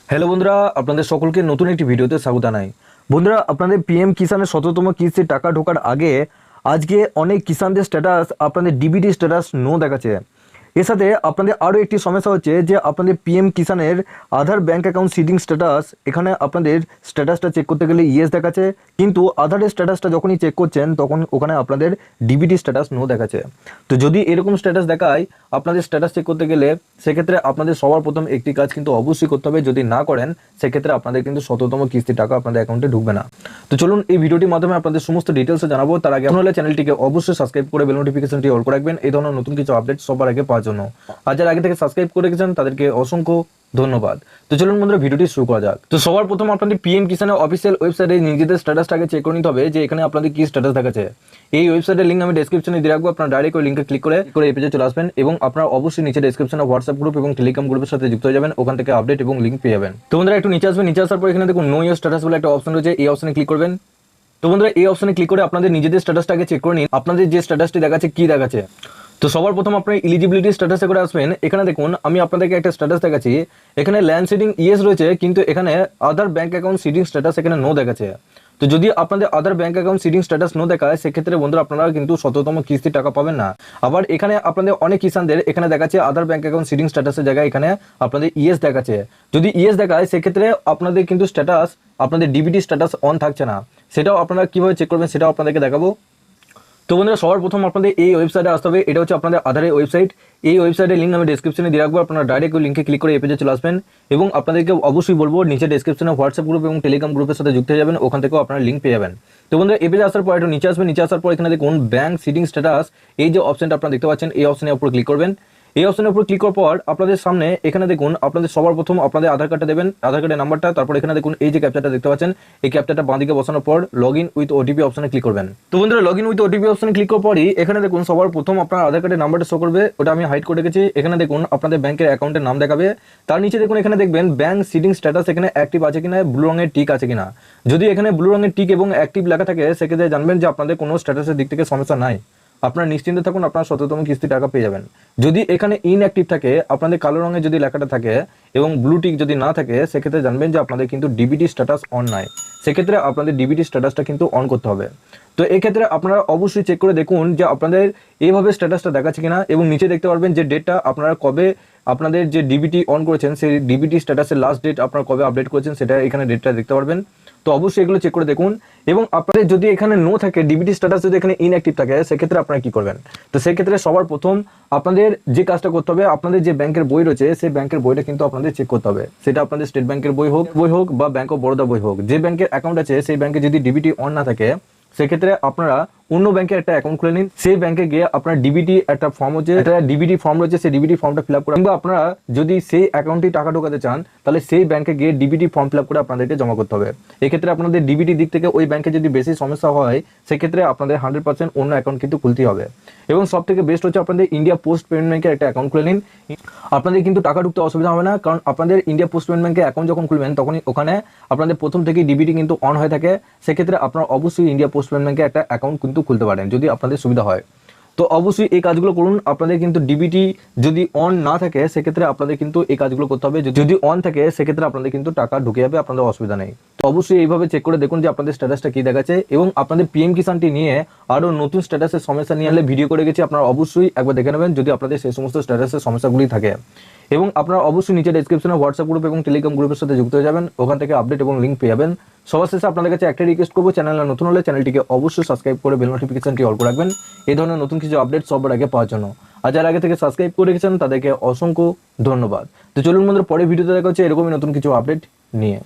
Hello বন্ধুরা, আপনাদের সকলকে নতুন একটি ভিডিওতে স্বাগত জানাই। বন্ধুরা, আপনাদের পিএম কিষানের ১৭তম কিস্তির টাকা ঢোকার আগে আজকে অনেক কিষানদের স্ট্যাটাস আপনাদের ডিবিটি স্ট্যাটাস নো দেখাচ্ছে। এর সাথে আপনাদের আরও একটি সমস্যা হচ্ছে যে আপনাদের পিএম কিষানের আধার ব্যাঙ্ক অ্যাকাউন্ট সিডিং স্ট্যাটাস, এখানে আপনাদের স্ট্যাটাসটা চেক করতে গেলে ইয়েস দেখাচ্ছে, কিন্তু আধারের স্ট্যাটাসটা যখনই চেক করছেন তখন ওখানে আপনাদের ডিবিটি স্ট্যাটাস নো দেখাচ্ছে। তো যদি এরকম স্ট্যাটাস দেখায় আপনাদের স্ট্যাটাস চেক করতে গেলে, সেক্ষেত্রে আপনাদের সবার প্রথম একটি কাজ কিন্তু অবশ্যই করতে হবে। যদি না করেন সেক্ষেত্রে আপনাদের কিন্তু ১৭তম কিস্তির টাকা আপনাদের অ্যাকাউন্টে ঢুকবে না। তো চলুন এই ভিডিওটির মাধ্যমে আপনাদের সমস্ত ডিটেলসে জানাবো। তার আগে আপনারা চ্যানেলটিকে অবশ্যই সাবস্ক্রাইব করে বেল নোটিফিকেশনটি অল করে রাখবেন এই ধরনের নতুন কিছু আপডেট সবার আগে পাওয়ার জন্য। আর যারা আগে থেকে সাবস্ক্রাইব করে রেখেছেন তাদেরকে অসংখ্য ধন্যবাদ। তো চলুন বন্ধুরা, ভিডিওটি শুরু করা যাক। তো সবার প্রথম আপনাদের পিএম কিষানের অফিসিয়াল ওয়েবসাইটে নিজেদের স্ট্যাটাসটাকে চেক করে নিতে হবে যে এখানে আপনাদের কি স্ট্যাটাস দেখাচ্ছে। এই ওয়েবসাইটের লিঙ্ক আমি ডেসক্রিপশনে দিয়ে রাখবো, আপনারা ডাইরেক্ট ওই লিঙ্কে ক্লিক করে এই পেজে চলে আসবেন এবং আপনারা অবশ্যই নিচে ডেসক্রিপশনে হোয়াটসঅ্যাপ গ্রুপ এবং টেলিগ্রাম গ্রুপের সাথে যুক্ত হয়ে যাবেন, ওখান থেকে আপডেট এবং লিঙ্ক পেয়ে যাবেন। তো বন্ধুরা একটু নিচে আসবেন, নিচে আসার পর এখানে দেখুন নো ইয়োর স্ট্যাটাস বলে একটা অপশন রয়েছে, এই অপশনে ক্লিক করবেন। তো বন্ধুরা এই অপশনে ক্লিক করে আপনাদের নিজেদের স্ট্যাটাসটাকে চেক করে নিন আপনাদের যে স্ট্যাটাসটি দেখাচ্ছে কি দেখাচ্ছে। তো সবার প্রথম আপনার এলিজিবিলিটি স্ট্যাটাসে করে আসবেন। এখানে দেখুন আমি আপনাদেরকে একটা স্ট্যাটাস দেখাচ্ছি, এখানে ল্যান্ড সিডিং ইয়েস রয়েছে, কিন্তু এখানে Aadhaar bank account seeding status এখানে নো দেখাচ্ছে। তো যদি আপনাদের Aadhaar bank account seeding status no দেখায় সেক্ষেত্রে বন্ধুরা আপনারা কিন্তু ১৭তম কিস্তির টাকা পাবেন না। আবার এখানে আপনাদের অনেক কিষানদের এখানে দেখাচ্ছে আধার ব্যাঙ্ক অ্যাকাউন্ট সিডিং স্ট্যাটাসের জায়গায় এখানে আপনাদের ইয়েস দেখাচ্ছে। যদি ইয়েস দেখায় সেক্ষেত্রে আপনাদের কিন্তু স্ট্যাটাস আপনাদের ডিবিটি স্ট্যাটাস অন থাকছে না। সেটাও আপনারা কিভাবে চেক করবেন সেটাও আপনাদেরকে দেখাবো। তো বন্ধুরা সবার প্রথম আপনাদের এই ওয়েবসাইটে আসতে হবে, এটা হচ্ছে আপনাদের আধারের ওয়েবসাইট। এই ওয়েবসাইটের লিঙ্ক আমি ডেসক্রিপশনে দিয়ে রাখবো, আপনারা ডাইরেক্ট ওই লিঙ্কে ক্লিক করে এই পেজে চলে আসবেন এবং আপনাদেরকে অবশ্যই বলবো নিচে ডেসক্রিপশনে হোয়াটসঅ্যাপ গ্রুপ এবং টেলিগ্রাম গ্রুপের সাথে যুক্ত হয়ে যাবেন, ওখান থেকেও আপনারা লিঙ্ক পেয়ে যাবেন। তো বন্ধুরা এই পেজে আসার পর একটু নিচে আসবেন, নিচে আসার পর এখানে দেখুন ব্যাঙ্ক সিডিং স্ট্যাটাস, এই যে অপশনটা আপনারা দেখতে পাচ্ছেন এই অপশনের উপর ক্লিক করবেন। এই অপশনের উপর ক্লিক করার পর আপনাদের সামনে এখানে দেখুন আপনাদের সবার প্রথম আপনাদের আধার কার্ডটা দেবেন, আধার কার্ডের নাম্বারটা, তারপর এখানে দেখুন এই যে ক্যাপচাটা দেখতে পাচ্ছেন, এই ক্যাপচাটা বাঁদিকে বসানোর পর লগ ইন উইথ ওটিপি অপশনে ক্লিক করবেন। তো বন্ধুরা লগ ইন উইথ ওটিপি অপশনে ক্লিক করার পরই এখানে দেখুন সবার প্রথম আপনার আধার কার্ডের নাম্বারটা শো করবে, ওটা আমি হাইড করে রেখেছি। এখানে দেখুন আপনাদের ব্যাংকের অ্যাকাউন্টের নাম দেখাবে, তার নিচে দেখুন এখানে দেখবেন ব্যাঙ্ক সিডিং স্ট্যাটাস এখানে অ্যাক্টিভ আছে কিনা, ব্লু রঙের টিক আছে কিনা। যদি এখানে ব্লু রঙের টিক এবং অ্যাক্টিভ লেখা থাকে সেক্ষেত্রে জানবেন যে আপনাদের কোনো স্ট্যাটাসের দিক থেকে সমস্যা নাই, আপনারা নিশ্চিন্তে থাকুন, আপনারা ১৭তম কিস্তি টাকা পেয়ে যাবেন। যদি এখানে ইনঅ্যাক্টিভ থাকে আপনাদের কালো রঙের যদি লেখাটা থাকে এবং ব্লু টিক যদি না থাকে সেক্ষেত্রে জানবেন যে আপনাদের কিন্তু ডিবিটি স্ট্যাটাস অন নাই, সেক্ষেত্রে আপনাদের ডিবিটি স্ট্যাটাসটা কিন্তু অন করতে হবে। তো এক্ষেত্রে আপনারা অবশ্যই চেক করে দেখুন যে আপনাদের এইভাবে স্ট্যাটাসটা দেখাচ্ছে কিনা এবং নিচে দেখতে পারবেন যে ডেটটা আপনারা কবে আপনাদের যে ডিবিটি অন করেছেন সেই ডিবিটি স্ট্যাটাসের লাস্ট ডেট আপনারা কবে আপডেট করেছেন সেটা এখানে ডেটটা দেখতে পারবেন। তো অবশ্যই এগুলো চেক করে দেখুন এবং আপনাদের যদি এখানে নো থাকে ডিবিটি স্ট্যাটাস যদি এখানে ইনঅ্যাক্টিভ থাকে সেক্ষেত্রে আপনারা কি করবেন। তো সেক্ষেত্রে সবার প্রথম আপনাদের যে কাজটা করতে হবে, আপনাদের যে ব্যাংকের বই রয়েছে সেই ব্যাংকের বইটা কিন্তু আপনাদের চেক করতে হবে, সেটা আপনাদের স্টেট ব্যাংকের বই হোক বা ব্যাংক অফ বরোদা বই হোক, যে ব্যাংকের অ্যাকাউন্ট আছে সেই ব্যাংকে যদি ডিবিটি অন না থাকে সেক্ষেত্রে আপনারা অন্য ব্যাংকের একটা অ্যাকাউন্ট খুলে নিন, সেই ব্যাংকে গিয়ে আপনার ডিবিটি একটা ফর্ম হচ্ছে, একটা ডিবিটি ফর্ম রয়েছে, সেই ডিবিটি ফর্মটা ফিল আপ করে, কিংবা আপনারা যদি সেই অ্যাকাউন্টে টাকা ঢোকাতে চান তাহলে সেই ব্যাংকে গিয়ে ডিবিটি ফর্ম ফিল আপ করে আপনাদেরকে জমা করতে হবে। এক্ষেত্রে আপনাদের ডিবিটি দিক থেকে ওই ব্যাংকে যদি বেশি সমস্যা হয় সেক্ষেত্রে আপনাদের 100% অন্য অ্যাকাউন্ট কিন্তু খুলতেই হবে। এবং সব থেকে বেস্ট হচ্ছে আপনাদের ইন্ডিয়া পোস্ট পেমেন্ট ব্যাংকের একটা অ্যাকাউন্ট খুলে নিন, আপনাদের কিন্তু টাকা ঢুকতে অসুবিধা হবে না, কারণ আপনাদের ইন্ডিয়া পোস্ট পেমেন্ট ব্যাংকে অ্যাকাউন্ট যখন খুলবেন তখনই ওখানে আপনাদের প্রথম থেকেই ডিবিটি কিন্তু অন হয়ে থাকে। সেক্ষেত্রে আপনারা অবশ্যই ইন্ডিয়া পোস্ট পেমেন্ট ব্যাংকে একটা অ্যাকাউন্ট কিন্তু খুলতে পারেন যদি আপনাদের সুবিধা হয়। তো অবশ্যই এই কাজগুলো করুন। আপনাদের কিন্তু ডিবিটি যদি অন না থাকে সেক্ষেত্রে আপনাদের কিন্তু এই কাজগুলো করতে হবে, যদি অন থাকে সেক্ষেত্রে আপনাদের কিন্তু টাকা ঢুকে যাবে, আপনাদের অসুবিধা নেই। তো অবশ্যই এইভাবে চেক করে দেখুন যে আপনাদের স্ট্যাটাসটা কি দেখাচ্ছে এবং আপনাদের পিএম কিষানটি নিয়ে আরও নতুন স্ট্যাটাসের সমস্যা নিয়ে ভিডিও করে গেছি, আপনারা অবশ্যই একবার দেখে নেবেন যদি আপনাদের সেই সমস্ত স্ট্যাটাসের সমস্যাগুলি থাকে। এবং আপনারা অবশ্যই নিচে ডেসক্রিপশনে হোয়াটসঅ্যাপ গ্রুপ এবং টেলিগ্রাম গ্রুপের সাথে যুক্ত হয়ে যাবেন, ওখান থেকে আপডেট এবং লিঙ্ক পেয়ে যাবেন। সবার শেষে আপনাদের কাছে একটা রিকোয়েস্ট করবো, চ্যানেলে নতুন হলে চ্যানেলটিকে অবশ্যই সাবস্ক্রাইব করে বেল নোটিফিকেশনটি অল করে রাখবেন এই ধরনের নতুন কিছু আপডেট সবার আগে পাওয়ার জন্য। আর যারা আগে থেকে সাবস্ক্রাইব করে রেখেছেন তাদেরকে অসংখ্য ধন্যবাদ। তো চলুন বন্ধুরা পরে ভিডিওতে দেখা হচ্ছে এরকমই নতুন কিছু আপডেট নিয়ে।